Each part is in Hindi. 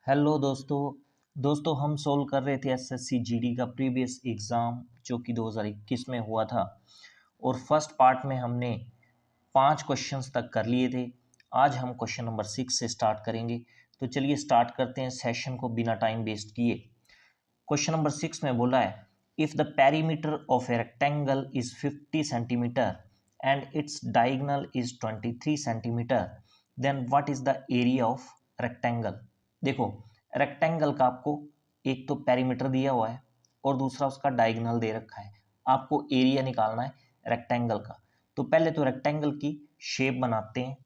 हेलो दोस्तों हम सोल्व कर रहे थे एसएससी जीडी का प्रीवियस एग्ज़ाम जो कि 2021 में हुआ था। और फर्स्ट पार्ट में हमने 5 क्वेश्चंस तक कर लिए थे। आज हम क्वेश्चन नंबर 6 से स्टार्ट करेंगे। तो चलिए स्टार्ट करते हैं सेशन को बिना टाइम वेस्ट किए। क्वेश्चन नंबर 6 में बोला है, if the perimeter of a rectangle is 50 centimeter and its diagonal is 23 centimeter, then what is the area of rectangle. देखो, रेक्टेंगल का आपको एक तो पेरीमीटर दिया हुआ है और दूसरा उसका डायगोनल दे रखा है। आपको एरिया निकालना है रेक्टेंगल का। तो पहले तो रेक्टेंगल की शेप बनाते हैं।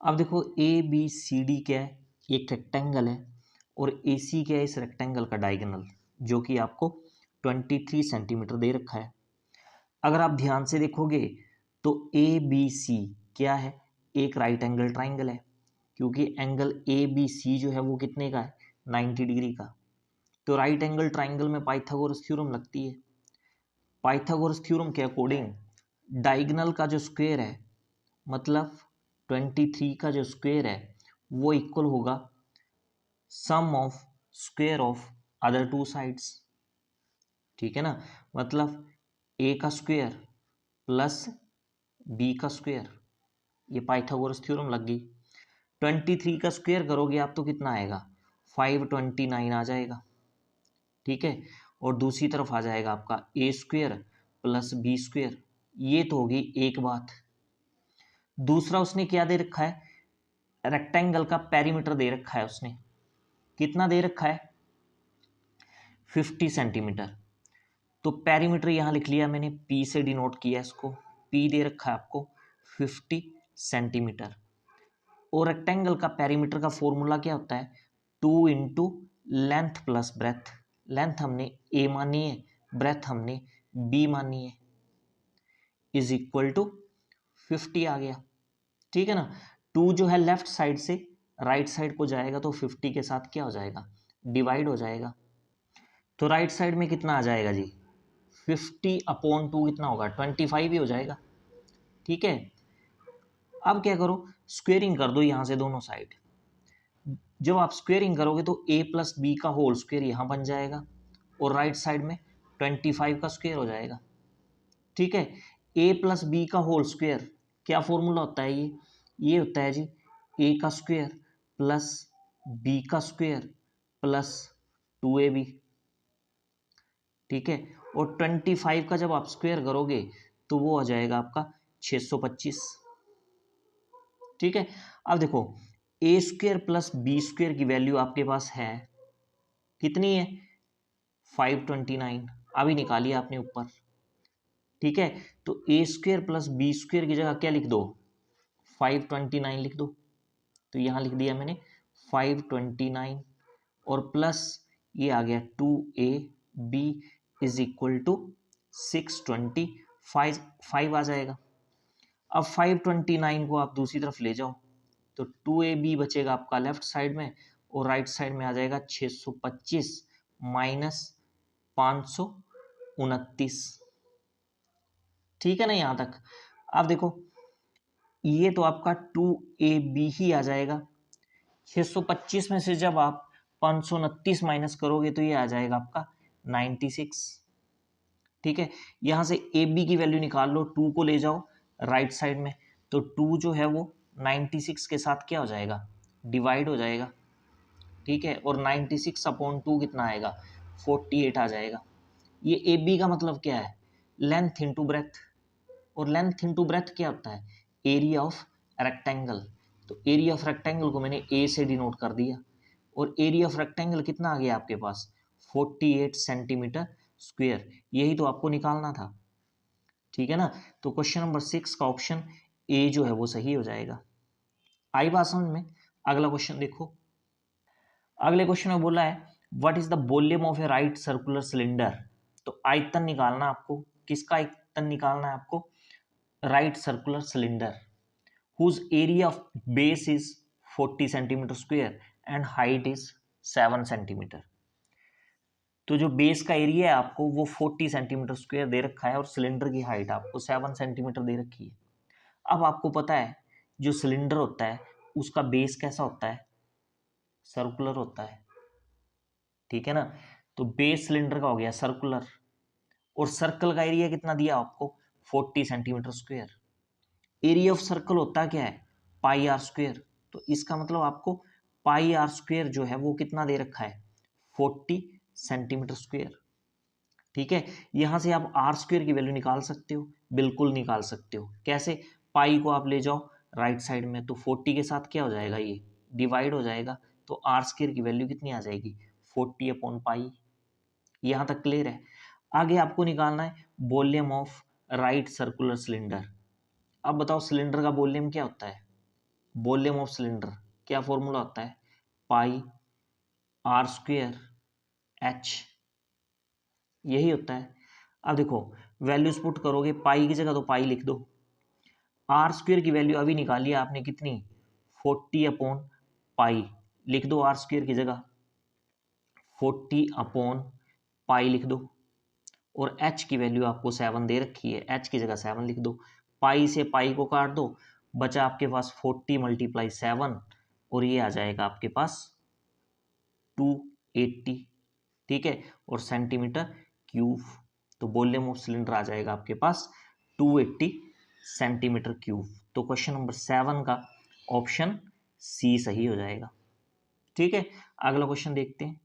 अब देखो, ए बी सी डी क्या है, एक रेक्टेंगल है और ए सी क्या है, इस रेक्टेंगल का डायगोनल, जो कि आपको 23 सेंटीमीटर दे रखा है। अगर आप ध्यान से देखोगे तो ए बी सी क्या है, एक राइट एंगल ट्राइंगल है, क्योंकि एंगल ए बी सी जो है वो कितने का है, 90 डिग्री का। तो राइट एंगल ट्राइंगल में पाइथागोरस थ्योरम लगती है। पाइथागोरस थ्योरम के अकॉर्डिंग डायगोनल का जो स्क्वायर है, मतलब 23 का जो स्क्वायर है, वो इक्वल होगा sum of square of other two sides. ठीक है ना, मतलब ए का स्क्वायर प्लस बी का स्क्वायर, ये पाइथागोरस थ्योरम लग गई। 23 का स्क्वायर करोगे आप तो कितना आएगा, 529 आ जाएगा। ठीक है, और दूसरी तरफ आ जाएगा आपका ए स्क्वायर प्लस बी स्क्वायर। ये तो होगी एक बात। दूसरा उसने क्या दे रखा है, रेक्टेंगल का पेरीमीटर दे रखा है उसने। कितना दे रखा है, 50 सेंटीमीटर। तो पेरीमीटर यहां लिख लिया मैंने, पी से डिनोट किया इसको। पी दे रखा है आपको 50 सेंटीमीटर। और रेक्टेंगल का पेरीमीटर का फॉर्मूला क्या होता है, 2 into length plus breadth. Length हमने ए मानी है, ब्रेथ हमने बी मानी है, इज इक्वल टू 50 आ गया। ठीक है ना, 2 जो है लेफ्ट साइड से राइट साइड को जाएगा तो 50 के साथ क्या हो जाएगा, डिवाइड हो जाएगा। तो राइट साइड में कितना आ जाएगा जी, 50/2 कितना होगा, 25 ही हो जाएगा। ठीक है, अब क्या करो, स्क्वेयरिंग कर दो यहां से दोनों साइड। जब आप स्क्वेयरिंग करोगे तो a प्लस बी का होल स्क्वेयर यहाँ बन जाएगा और राइट साइड में 25 का स्क्वेयर हो जाएगा। ठीक है, a प्लस बी का होल स्क्वेयर क्या फॉर्मूला होता है, ये होता है जी a का स्क्वेयर प्लस b का स्क्वेयर प्लस 2ab। ठीक है, और 25 का जब आप स्क्वेयर करोगे तो वो आ जाएगा आपका 625। ठीक है, अब देखो, ए स्क्वेयर प्लस बी स्क्वेयर की वैल्यू आपके पास है कितनी है, 529 अभी निकाली आपने ऊपर। ठीक है, तो ए स्क्वेयर प्लस बी स्क्वेयर की जगह क्या लिख दो, 529 लिख दो। तो यहां लिख दिया मैंने 529 और प्लस ये आ गया 2ab इज इक्वल टू 625 आ जाएगा। अब 529 को आप दूसरी तरफ ले जाओ तो 2ab बचेगा आपका लेफ्ट साइड में और राइट साइड में आ जाएगा 625 माइनस 529। ठीक है ना यहाँ तक। अब देखो, ये तो आपका 2ab ही आ जाएगा। 625 में से जब आप 529 माइनस करोगे तो ये आ जाएगा आपका 96। ठीक है, यहां से ab की वैल्यू निकाल लो, 2 को ले जाओ राइट साइड में तो 2 जो है वो 96 के साथ क्या हो जाएगा, डिवाइड हो जाएगा। ठीक है, और 96/2 कितना आएगा, 48 आ जाएगा। ये ए बी का मतलब क्या है, लेंथ इंटू ब्रेथ। और लेंथ इंटू ब्रेथ क्या होता है, एरिया ऑफ रेक्टेंगल। तो एरिया ऑफ रेक्टेंगल को मैंने ए से डिनोट कर दिया और एरिया ऑफ रेक्टेंगल कितना आ गया आपके पास, 48 सेंटीमीटर स्क्वेयर। यही तो आपको निकालना था। ठीक है ना, तो क्वेश्चन नंबर 6 का ऑप्शन ए जो है वो सही हो जाएगा। आई बात समझ में। अगला क्वेश्चन देखो, अगले क्वेश्चन में बोला है what is the volume of a right circular cylinder. तो आयतन निकालना आपको, किसका आयतन निकालना है आपको, right circular cylinder whose area of base is 40 centimeter square and height is 7 centimeter. तो जो बेस का एरिया है आपको वो 40 सेंटीमीटर स्क्वायर दे रखा है और सिलेंडर की हाइट आपको 7 सेंटीमीटर दे रखी है। अब आपको पता है जो सिलेंडर होता है उसका बेस कैसा होता है, सर्कुलर होता है, ठीक है ना। तो बेस सिलेंडर का हो गया सर्कुलर, और सर्कल का एरिया कितना दिया आपको, 40 centimeter square. Area of circle होता क्या है, पाई आर स्क्वायर। तो इसका मतलब आपको पाई आर स्क्वायर जो है वो कितना दे रखा है, 40 सेंटीमीटर स्क्वायर, ठीक है। यहां से आप आर स्क्वायर की वैल्यू निकाल सकते हो, बिल्कुल निकाल सकते हो। कैसे, पाई को आप ले जाओ राइट साइड में, तो 40 के साथ क्या हो जाएगा, ये डिवाइड हो जाएगा, तो आर स्क्वायर की वैल्यू कितनी आ जाएगी, 40 अपॉन पाई। यहां तक क्लियर है। आगे आपको निकालना है volume of right circular cylinder. अब बताओ सिलेंडर का वॉल्यूम क्या होता है, वॉल्यूम ऑफ सिलेंडर क्या फॉर्मूला होता है, पाई आर स्क्वायर एच, यही होता है। अब देखो वैल्यूज पुट करोगे, पाई की जगह तो पाई लिख दो, आर स्क्वायर की वैल्यू अभी निकाली है आपने कितनी, 40 अपॉन पाई, लिख दो आर स्क्वायर की जगह 40 अपॉन पाई लिख दो, और एच की वैल्यू आपको 7 दे रखी है, एच की जगह 7 लिख दो। पाई से पाई को काट दो, बचा आपके पास 40 मल्टीप्लाई 7, और ये आ जाएगा आपके पास 280, ठीक है, और सेंटीमीटर क्यूब। तो वॉल्यूम ऑफ सिलेंडर आ जाएगा आपके पास 280 सेंटीमीटर क्यूब। तो क्वेश्चन नंबर 7 का ऑप्शन सी सही हो जाएगा, ठीक है। अगला क्वेश्चन देखते हैं।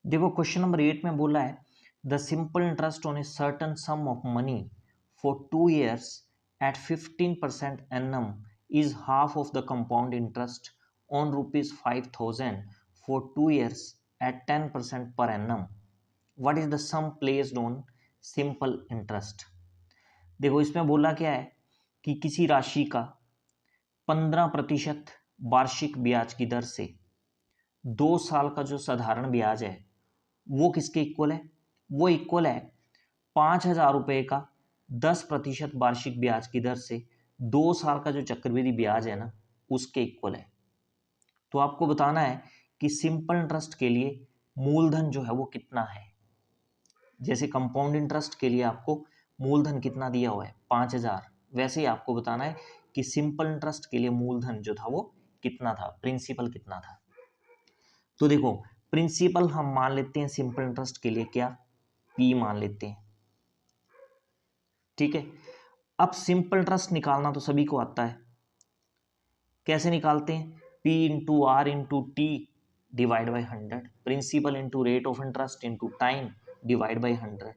देखो क्वेश्चन नंबर 8 में बोला है the simple interest on a certain some of money for 2 years at 15% annum is half of the compound interest on rupees 5000 for 2 years at 10% per annum. What is the sum placed on simple interest? देखो इसमें बोला क्या है कि किसी राशि का 15% वार्षिक ब्याज की दर से 2 साल का जो साधारण ब्याज है वो किसके इक्वल है, वो इक्वल है 5,000 रुपये का 10% वार्षिक ब्याज की दर से 2 साल का जो चक्रवृद्धि ब्याज है ना उसके इक्वल है। तो आपको बताना है कि सिंपल इंटरेस्ट के लिए मूलधन जो है वो कितना है। जैसे कंपाउंड इंटरेस्ट के लिए आपको मूलधन कितना दिया हुआ है 5,000, वैसे ही आपको बताना है कि सिंपल इंटरेस्ट के लिए मूलधन जो था वो कितना था, प्रिंसिपल कितना था। तो देखो प्रिंसिपल हम मान लेते हैं सिंपल इंटरेस्ट के लिए क्या, पी मान लेते हैं, ठीक है। अब सिंपल इंटरेस्ट निकालना तो सभी को आता है, कैसे निकालते हैं, P into R into T divide by 100, principal into rate of interest into time divide by 100,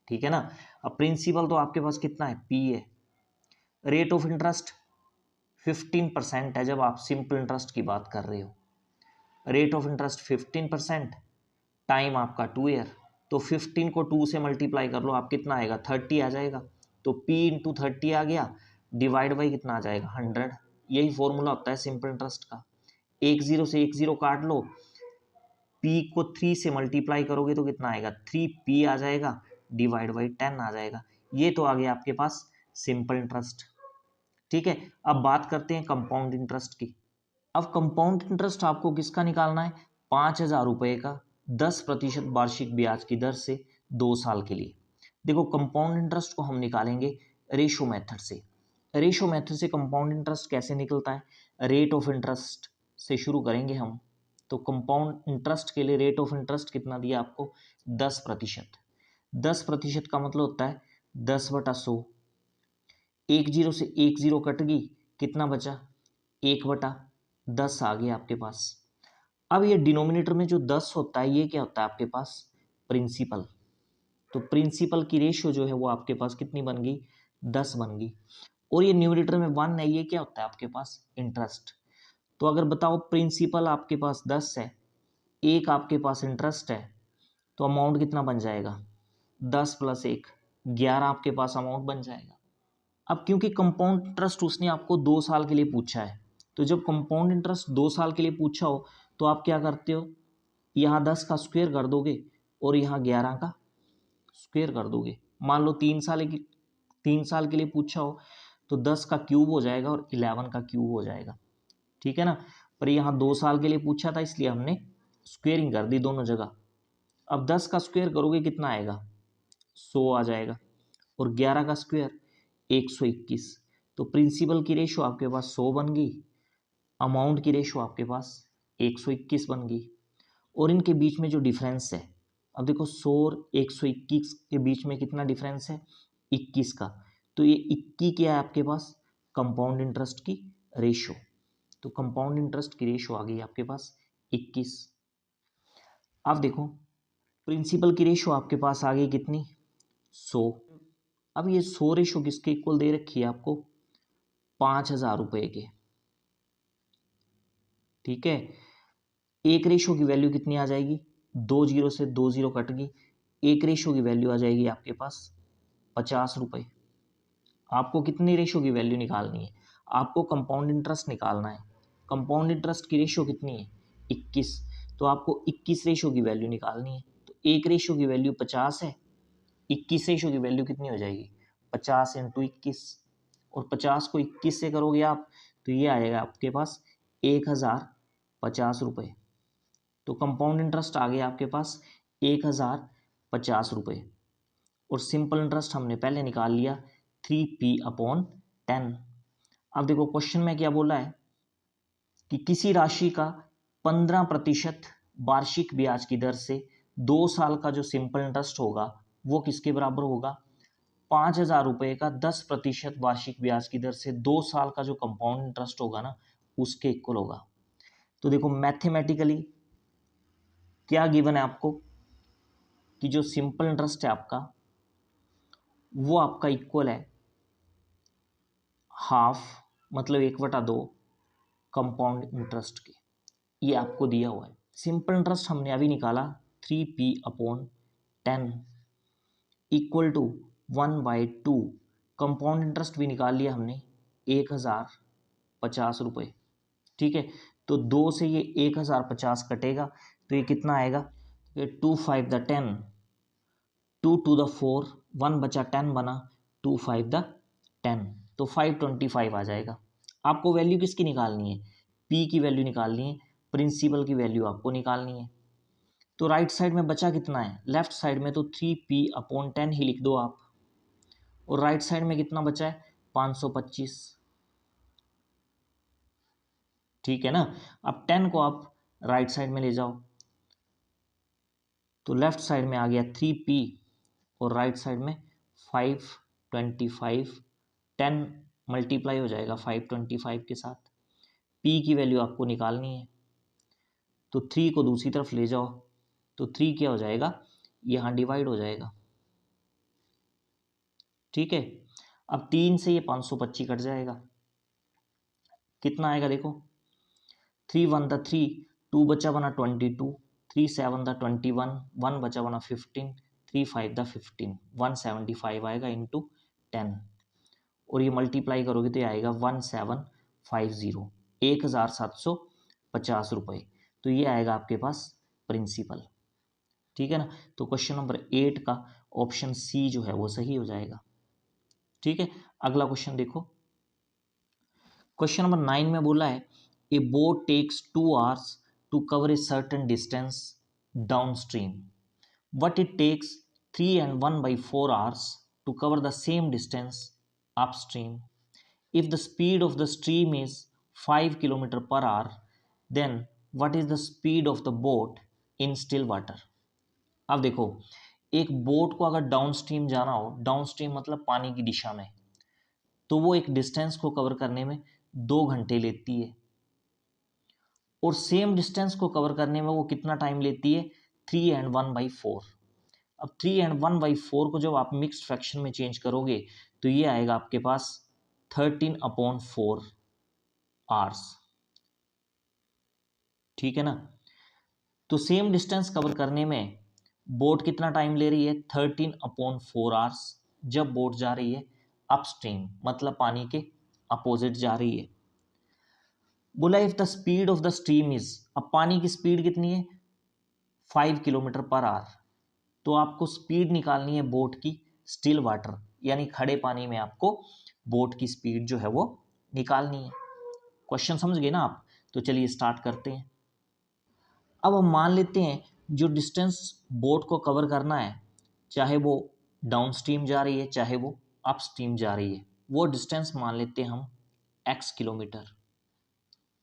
ठीक है ना। अब प्रिंसिपल तो आपके पास कितना है, पी है, रेट ऑफ इंटरेस्ट 15% है जब आप सिंपल इंटरेस्ट की बात कर रहे हो, रेट ऑफ इंटरेस्ट 15%, टाइम आपका 2 ईयर, तो 15 को 2 से मल्टीप्लाई कर लो, आप कितना आएगा 30 आ जाएगा, तो P इंटू 30 आ गया, डिवाइड बाई कितना आ जाएगा 100। यही फॉर्मूला होता है सिंपल इंटरेस्ट का। एक जीरो से एक जीरो काट लो, P को 3 से मल्टीप्लाई करोगे तो कितना आएगा 3P आ जाएगा, डिवाइड बाई 10 आ जाएगा। ये तो आ गया आपके पास सिंपल इंटरेस्ट, ठीक है। अब बात करते हैं कंपाउंड इंटरेस्ट की। अब कंपाउंड इंटरेस्ट आपको किसका निकालना है, 5,000 रुपये का 10% वार्षिक ब्याज की दर से 2 साल के लिए। देखो कंपाउंड इंटरेस्ट को हम निकालेंगे रेशो मेथड से। रेशो मेथड से कंपाउंड इंटरेस्ट कैसे निकलता है, रेट ऑफ इंटरेस्ट से शुरू करेंगे हम। तो कंपाउंड इंटरेस्ट के लिए रेट ऑफ इंटरेस्ट कितना दिया आपको, 10%। 10% का मतलब होता है 10/100, एक जीरो से एक जीरो कट गई, कितना बचा 1/10 आ गया आपके पास। अब ये डिनोमिनेटर में जो 10 होता है ये क्या होता है आपके पास, प्रिंसिपल। तो प्रिंसिपल की रेशियो जो है वो आपके पास कितनी बन गई, 10 बन गई। और ये न्यूमरेटर में 1 है, ये क्या होता है आपके पास, इंटरेस्ट। तो अगर बताओ प्रिंसिपल आपके पास 10 है, एक आपके पास इंटरेस्ट है, तो अमाउंट कितना बन जाएगा, 10 + 1 11 आपके पास अमाउंट बन जाएगा। अब क्योंकि कंपाउंड इंटरेस्ट उसने आपको 2 साल के लिए पूछा है, तो जब कंपाउंड इंटरेस्ट 2 साल के लिए पूछा हो तो आप क्या करते हो, यहाँ 10 का स्क्वायर कर दोगे और यहाँ 11 का स्क्वायर कर दोगे। मान लो 3 साल के लिए पूछा हो तो 10 का क्यूब हो जाएगा और 11 का क्यूब हो जाएगा, ठीक है ना। पर यहाँ 2 साल के लिए पूछा था इसलिए हमने स्क्वेयरिंग कर दी दोनों जगह। अब 10 का स्क्वायर करोगे कितना आएगा, 100 आ जाएगा, और 11 का स्क्वायर 121। तो प्रिंसिपल की रेशो आपके पास 100 बन गई, अमाउंट की रेशो आपके पास 121 बन गई, और इनके बीच में जो डिफरेंस है, अब देखो 100 और 121 के बीच में कितना डिफरेंस है, 21 का। तो ये 21 क्या है आपके पास, कंपाउंड इंटरेस्ट की रेशो। तो कंपाउंड इंटरेस्ट की रेशो आ गई आपके पास 21। अब देखो प्रिंसिपल की रेशो आपके पास आ गई कितनी, 100। अब ये 100 रेशो किसके इक्वल दे रखी है आपको, 5,000 रुपये के। ठीक है, एक रेशो की वैल्यू कितनी आ जाएगी, 2 जीरो से 2 जीरो कट गई, एक रेशो की वैल्यू आ जाएगी आपके पास 50 रुपये। आपको कितनी रेशो की वैल्यू निकालनी है, आपको कंपाउंड इंटरेस्ट निकालना है। कंपाउंड इंटरेस्ट की रेशो कितनी है, 21। तो आपको 21 रेशो की वैल्यू निकालनी है। तो एक रेशो की वैल्यू 50 है, 21 रेशो की वैल्यू कितनी हो जाएगी, 50 इंटू 21, और 50 को 21 से करोगे आप तो ये आएगा आपके पास 1,050 रुपये। तो कंपाउंड इंटरेस्ट आ गया आपके पास 1,050 रुपये, और सिंपल इंटरेस्ट हमने पहले निकाल लिया 3p/10। अब देखो क्वेश्चन में क्या बोला है कि किसी राशि का 15% वार्षिक ब्याज की दर से 2 साल का जो सिंपल इंटरेस्ट होगा वो किसके बराबर होगा, 5,000 रुपये का 10% वार्षिक ब्याज की दर से 2 साल का जो कंपाउंड इंटरेस्ट होगा ना उसके इक्वल होगा। तो देखो मैथमेटिकली क्या गिवन है आपको कि जो सिंपल इंटरेस्ट है आपका वो आपका इक्वल है हाफ, मतलब 1/2 कंपाउंड इंटरेस्ट के। ये आपको दिया हुआ है। सिंपल इंटरेस्ट हमने अभी निकाला 3p/10 equal to 1/2। Compound interest भी निकाल लिया हमने 1,050 रुपये। ठीक है, तो 2 से ये 1,050 कटेगा तो ये कितना आएगा, ये 2 5 द 10, 2 to the 4, 1 बचा 10 बना, 2 5 द 10, तो 525 आ जाएगा। आपको वैल्यू किसकी निकालनी है, पी की वैल्यू निकालनी है, प्रिंसिपल की वैल्यू आपको निकालनी है। तो राइट साइड में बचा कितना है, लेफ्ट साइड में तो 3p/10 ही लिख दो आप, और राइट साइड में कितना बचा है, 525। ठीक है ना। अब 10 को आप राइट साइड में ले जाओ तो लेफ्ट साइड में आ गया 3p और राइट साइड में 525। 10 मल्टीप्लाई हो जाएगा 525 के साथ। p की वैल्यू आपको निकालनी है तो 3 को दूसरी तरफ ले जाओ तो 3 क्या हो जाएगा, यहाँ डिवाइड हो जाएगा। ठीक है, अब 3 से ये 525 कट जाएगा, कितना आएगा देखो, 3 1 द 3, 2 बचा बना 22, 3 7 द 21, 1 बचा बना 15, 3 5 द 15, 175 आएगा इंटू 10, और ये मल्टीप्लाई करोगे तो ये आएगा 1750, 1,750 रुपये। तो ये आएगा आपके पास प्रिंसिपल। ठीक है ना। तो क्वेश्चन नंबर 8 का ऑप्शन सी जो है वो सही हो जाएगा। ठीक है, अगला क्वेश्चन देखो। क्वेश्चन नंबर 9 में बोला है a boat takes 2 hours to cover a certain distance down stream, but it takes 3 and 1/4 hours to cover the same distance upstream. If the speed of the stream is 5 km per hour, then what is the speed of the boat in still water? अब देखो, एक बोट को अगर डाउन स्ट्रीम जाना हो, डाउन स्ट्रीम मतलब पानी की दिशा में, तो वो एक डिस्टेंस को कवर करने में 2 घंटे लेती है, और सेम डिस्टेंस को कवर करने में वो कितना टाइम लेती है, 3 and 1/4। अब 3 and 1/4 को जब आप मिक्स्ड फ्रैक्शन में चेंज करोगे तो ये आएगा आपके पास 13/4 आवर्स। ठीक है ना। तो सेम डिस्टेंस कवर करने में बोट कितना टाइम ले रही है, 13/4 आवर्स, जब बोट जा रही है अपस्ट्रीम मतलब पानी के अपोजिट जा रही है। बोला if the speed of the stream is, अब पानी की स्पीड कितनी है, 5 किलोमीटर पर आवर, तो आपको स्पीड निकालनी है बोट की स्टिल वाटर यानी खड़े पानी में, आपको बोट की स्पीड जो है वो निकालनी है। क्वेश्चन समझ गए ना आप। तो चलिए स्टार्ट करते हैं। अब हम मान लेते हैं जो डिस्टेंस बोट को कवर करना है, चाहे वो डाउन स्ट्रीम जा रही है चाहे वो अप स्ट्रीम जा रही है, वो डिस्टेंस मान लेते हैं हम x किलोमीटर।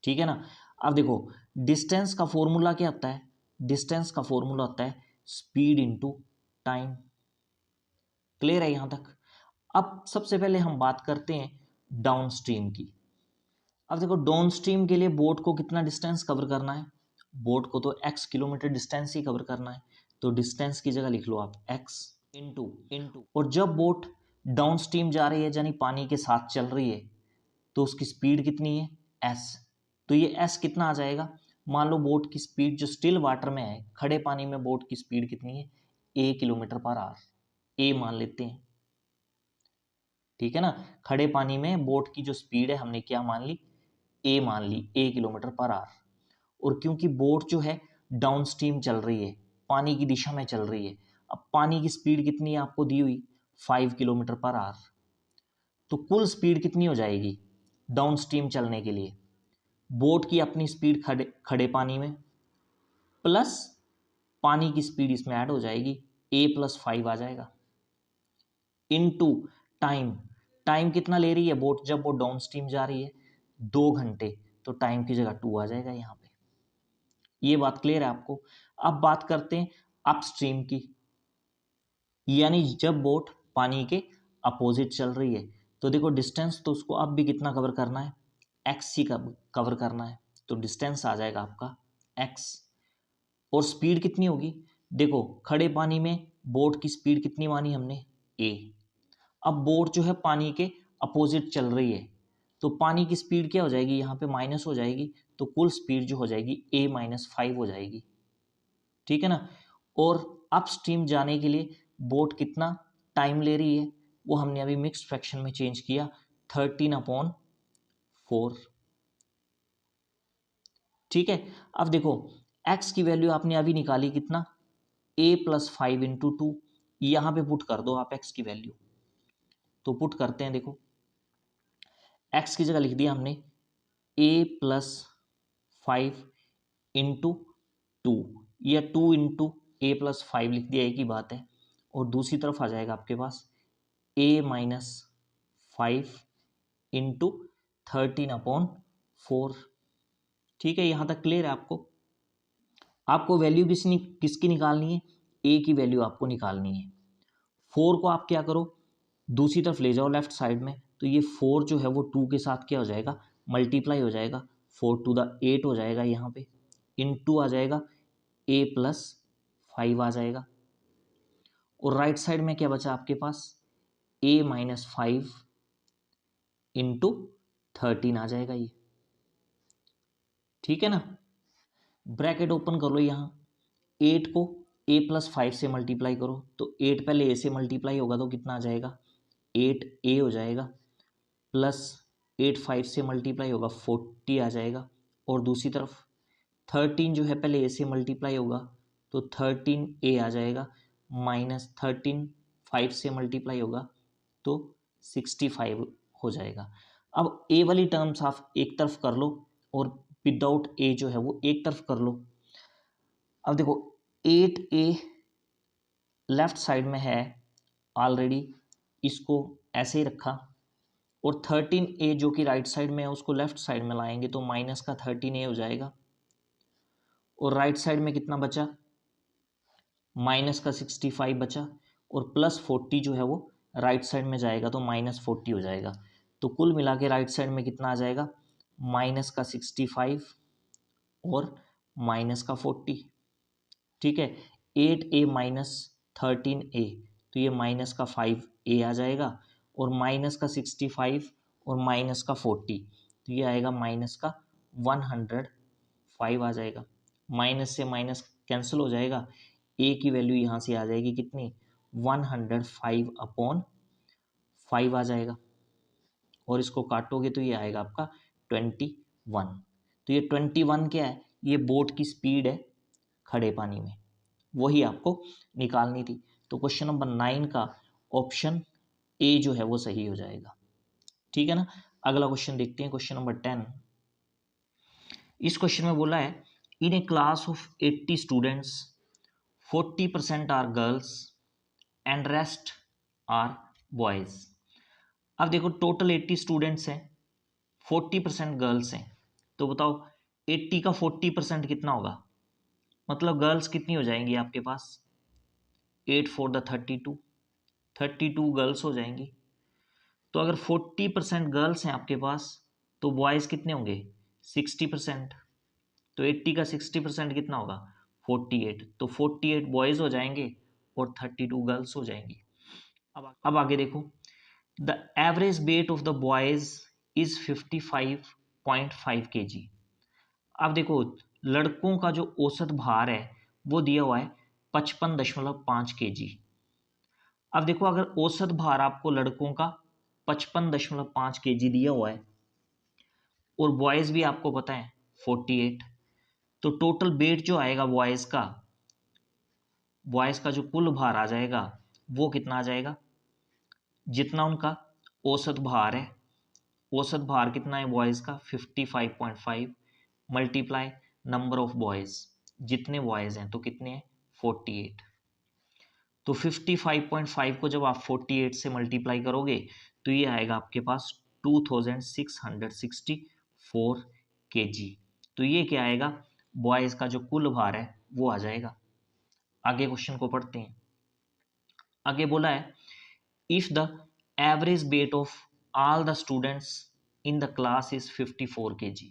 ठीक है ना। अब देखो डिस्टेंस का फॉर्मूला क्या होता है, डिस्टेंस का फॉर्मूला होता है स्पीड इनटू टाइम। क्लियर है यहां तक। अब सबसे पहले हम बात करते हैं डाउन स्ट्रीम की। अब देखो डाउन स्ट्रीम के लिए बोट को कितना डिस्टेंस कवर करना है, बोट को तो x किलोमीटर डिस्टेंस ही कवर करना है, तो डिस्टेंस की जगह लिख लो आप x इंटू और जब बोट डाउन स्ट्रीम जा रही है यानी पानी के साथ चल रही है तो उसकी स्पीड कितनी है s, तो ये s कितना आ जाएगा, मान लो बोट की स्पीड जो स्टिल वाटर में है, खड़े पानी में बोट की स्पीड कितनी है a kilometre per hour, a मान लेते हैं। ठीक है ना, खड़े पानी में बोट की जो स्पीड है हमने क्या मान ली, ए मान ली, ए किलोमीटर पर आवर। और क्योंकि बोट जो है डाउन स्ट्रीम चल रही है, पानी की दिशा में चल रही है, अब पानी की स्पीड कितनी है आपको दी हुई 5 किलोमीटर पर आवर, तो कुल स्पीड कितनी हो जाएगी डाउन स्ट्रीम चलने के लिए, बोट की अपनी स्पीड खड़े खड़े पानी में प्लस पानी की स्पीड इसमें ऐड हो जाएगी, ए प्लस 5 आ जाएगा इनटू टाइम। टाइम कितना ले रही है बोट, जब वो डाउन स्ट्रीम जा रही है 2 घंटे, तो टाइम की जगह 2 आ जाएगा यहाँ पे। ये बात क्लियर है आपको। अब बात करते हैं अपस्ट्रीम की, यानी जब बोट पानी के अपोजिट चल रही है, तो देखो डिस्टेंस तो उसको अब भी कितना कवर करना है, एक्स ही कवर करना है, तो डिस्टेंस आ जाएगा आपका एक्स। और स्पीड कितनी होगी, देखो खड़े पानी में बोट की स्पीड कितनी मानी हमने ए, अब बोट जो है पानी के अपोजिट चल रही है, तो पानी की स्पीड क्या हो जाएगी यहाँ पे माइनस हो जाएगी, तो कुल स्पीड जो हो जाएगी a माइनस 5 हो जाएगी। ठीक है ना। और अपस्ट्रीम जाने के लिए बोट कितना टाइम ले रही है, वो हमने अभी मिक्स्ड फ्रैक्शन में चेंज किया 13/4। ठीक है। अब देखो x की वैल्यू आपने अभी निकाली कितना a प्लस 5 इंटू 2, यहां पर पुट कर दो आप x की वैल्यू, तो पुट करते हैं। देखो x की जगह लिख दिया हमने a प्लस 5 इंटू 2, या 2 इंटू ए प्लस 5 लिख दिया, एक ही बात है। और दूसरी तरफ आ जाएगा आपके पास a माइनस 5 इंटू 13/4। ठीक है, यहां तक क्लियर है आपको। आपको वैल्यू किसकी निकालनी है, a की वैल्यू आपको निकालनी है। 4 को आप क्या करो दूसरी तरफ ले जाओ लेफ्ट साइड में, तो ये 4 जो है वो 2 के साथ क्या हो जाएगा मल्टीप्लाई हो जाएगा, 4 टू द 8 हो जाएगा यहाँ पे, इन 2 आ जाएगा a प्लस 5 आ जाएगा। और राइट साइड में क्या बचा आपके पास a माइनस 5 इंटू 13 आ जाएगा ये। ठीक है ना, ब्रैकेट ओपन कर लो, यहाँ 8 को a प्लस 5 से मल्टीप्लाई करो, तो 8 पहले a से मल्टीप्लाई होगा तो कितना आ जाएगा 8a हो जाएगा, प्लस 8 5 से मल्टीप्लाई होगा 40 आ जाएगा। और दूसरी तरफ 13 जो है पहले a से मल्टीप्लाई होगा तो 13a आ जाएगा, माइनस 13 5 से मल्टीप्लाई होगा तो 65 हो जाएगा। अब a वाली टर्म्स आप एक तरफ कर लो और विदाउट a जो है वो एक तरफ कर लो। अब देखो 8a लेफ्ट साइड में है ऑलरेडी, इसको ऐसे ही रखा, और 13a जो कि राइट साइड में है उसको लेफ्ट साइड में लाएंगे तो माइनस का 13a हो जाएगा। और राइट साइड में कितना बचा माइनस का 65 बचा, और प्लस 40 जो है वो राइट साइड में जाएगा तो माइनस 40 हो जाएगा। तो कुल मिला के राइट साइड में कितना आ जाएगा माइनस का 65 और माइनस का 40। ठीक है, 8a माइनस 13a, तो ये माइनस का 5a आ जाएगा, और माइनस का 65 और माइनस का 40, तो ये आएगा माइनस का 105 आ जाएगा। माइनस से माइनस कैंसिल हो जाएगा, a की वैल्यू यहाँ से आ जाएगी कितनी 105/5 आ जाएगा, और इसको काटोगे तो ये आएगा आपका 21। तो ये 21 क्या है, ये बोट की स्पीड है खड़े पानी में, वही आपको निकालनी थी। तो क्वेश्चन नंबर 9 का ऑप्शन ए जो है वो सही हो जाएगा। ठीक है ना। अगला क्वेश्चन देखते हैं, क्वेश्चन नंबर 10। इस क्वेश्चन में बोला है in a class of 80 students 40% are girls and rest are boys. अब देखो टोटल 80 स्टूडेंट्स हैं, 40% गर्ल्स हैं तो बताओ 80 का 40% कितना होगा, मतलब गर्ल्स कितनी हो जाएंगी आपके पास, 8 4 द 32 गर्ल्स हो जाएंगी। तो अगर 40% गर्ल्स हैं आपके पास तो बॉयज़ कितने होंगे 60%। तो 80 का 60% कितना होगा 48, तो 48 बॉयज़ हो जाएंगे और 32 गर्ल्स हो जाएंगी। अब आगे देखो, the average weight of the boys is 55.5 kg। अब देखो लड़कों का जो औसत भार है वो दिया हुआ है 55.5 kg। अब देखो अगर औसत भार आपको लड़कों का 55.5 kg दिया हुआ है और बॉयज़ भी आपको पता है 48, तो टोटल वेट जो आएगा बॉयज़ का जो कुल भार आ जाएगा वो कितना आ जाएगा, जितना उनका औसत भार है, औसत भार कितना है बॉयज़ का 55.5 मल्टीप्लाई नंबर ऑफ बॉयज़, जितने बॉयज़ हैं तो कितने हैं 48। तो 55.5 को जब आप 48 से मल्टीप्लाई करोगे तो ये आएगा आपके पास 2664 kg। तो ये क्या आएगा, बॉयज़ का जो कुल भार है वो आ जाएगा। आगे क्वेश्चन को पढ़ते हैं। आगे बोला है if the average weight of all the students in the class is 54 kg।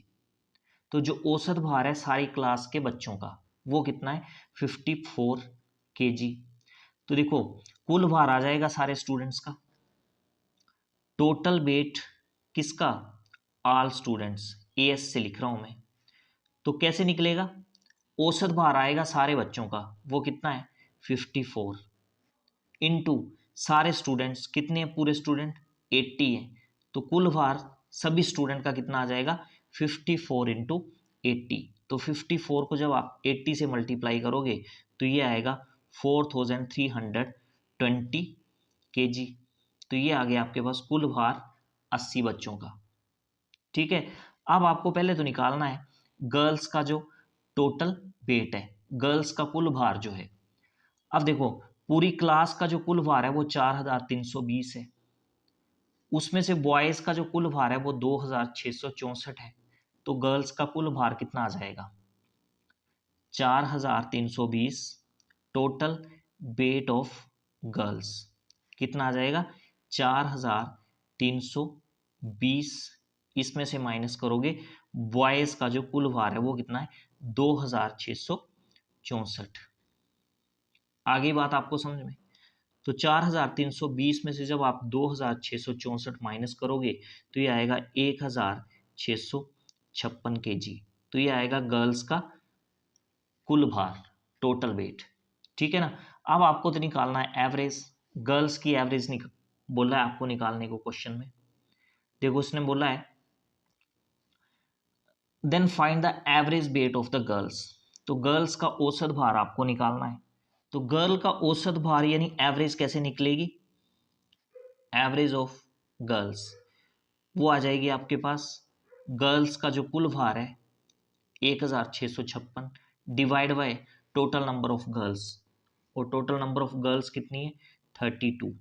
तो जो औसत भार है सारी क्लास के बच्चों का वो कितना है 54 kg। तो देखो कुल भार आ जाएगा सारे स्टूडेंट्स का, टोटल वेट किसका, ऑल स्टूडेंट्स, एएस से लिख रहा हूं मैं। तो कैसे निकलेगा, औसत भार आएगा सारे बच्चों का वो कितना है 54 इनटू सारे स्टूडेंट्स कितने हैं, पूरे स्टूडेंट 80 है, तो कुल भार सभी स्टूडेंट का कितना आ जाएगा 54 इंटू 80। तो 54 को जब आप 80 से मल्टीप्लाई करोगे तो ये आएगा 4320 kg। तो ये आ गया आपके पास कुल भार 80 बच्चों का। ठीक है, अब आपको पहले तो निकालना है गर्ल्स का जो टोटल वेट है, गर्ल्स का कुल भार जो है। अब देखो पूरी क्लास का जो कुल भार है वो 4320 है, उसमें से बॉयज का जो कुल भार है वो 2664 है, तो गर्ल्स का कुल भार कितना आ जाएगा 4320 टोटल वेट ऑफ गर्ल्स कितना आ जाएगा 4320, इसमें से माइनस करोगे बॉयज का जो कुल भार है वो कितना है 2664। आगे बात आपको समझ में, तो 4320 में से जब आप 2664 माइनस करोगे तो ये आएगा 1656 kg। तो ये आएगा गर्ल्स का कुल भार टोटल वेट। ठीक है ना, अब आपको तो निकालना है एवरेज, गर्ल्स की एवरेज बोला है आपको निकालने को क्वेश्चन में। देखो उसने बोला है then find the average weight of the girls. तो गर्ल्स का औसत भार आपको निकालना है। तो गर्ल का औसत भार यानी एवरेज कैसे निकलेगी, एवरेज ऑफ गर्ल्स वो आ जाएगी आपके पास, गर्ल्स का जो कुल भार है 1656 divide by total number of girls, और टोटल नंबर ऑफ गर्ल्स कितनी है 32।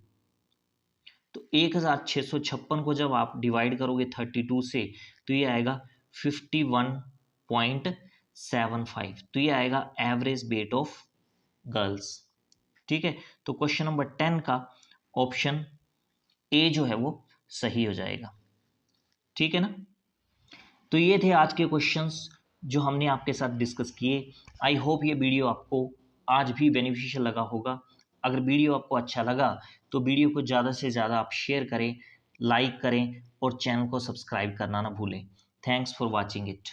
तो 1656 को जब आप डिवाइड करोगे 32 से तो ये आएगा 51.75। तो ये आएगा एवरेज वेट ऑफ गर्ल्स। ठीक है, तो क्वेश्चन नंबर 10 का ऑप्शन ए जो है वो सही हो जाएगा। ठीक है ना, तो ये थे आज के क्वेश्चंस जो हमने आपके साथ डिस्कस किए। आई होप ये वीडियो आपको आज भी बेनिफिशियल लगा होगा। अगर वीडियो आपको अच्छा लगा तो वीडियो को ज़्यादा से ज़्यादा आप शेयर करें, लाइक करें और चैनल को सब्सक्राइब करना ना भूलें। Thanks for watching it.